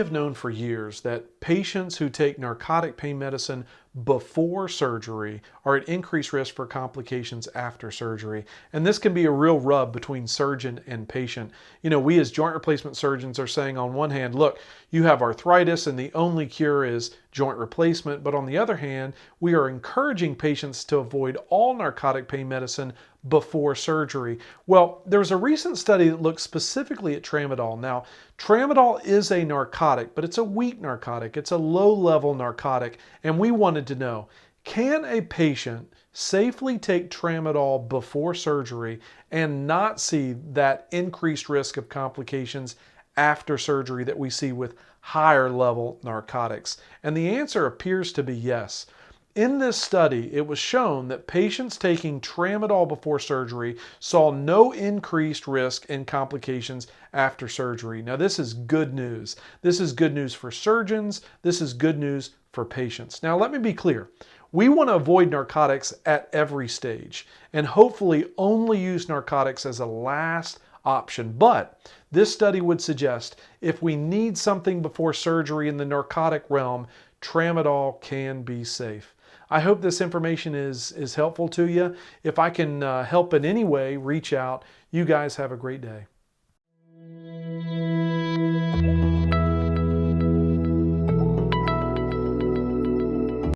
have known for years that patients who take narcotic pain medicine before surgery are at increased risk for complications after surgery. And this can be a real rub between surgeon and patient. You know, we as joint replacement surgeons are saying on one hand, look, you have arthritis and the only cure is joint replacement. But on the other hand, we are encouraging patients to avoid all narcotic pain medicine before surgery. Well, there was a recent study that looked specifically at tramadol. Now, tramadol is a narcotic, but it's a weak narcotic. It's a low-level narcotic, and we wanted to know, can a patient safely take tramadol before surgery and not see that increased risk of complications after surgery that we see with higher level narcotics? And the answer appears to be yes. In this study, it was shown that patients taking tramadol before surgery saw no increased risk in complications after surgery. Now, this is good news. This is good news for surgeons. This is good news for patients. Now, let me be clear. We want to avoid narcotics at every stage and hopefully only use narcotics as a last option. But this study would suggest if we need something before surgery in the narcotic realm, tramadol can be safe. I hope this information is helpful to you. If I can help in any way, reach out. You guys have a great day.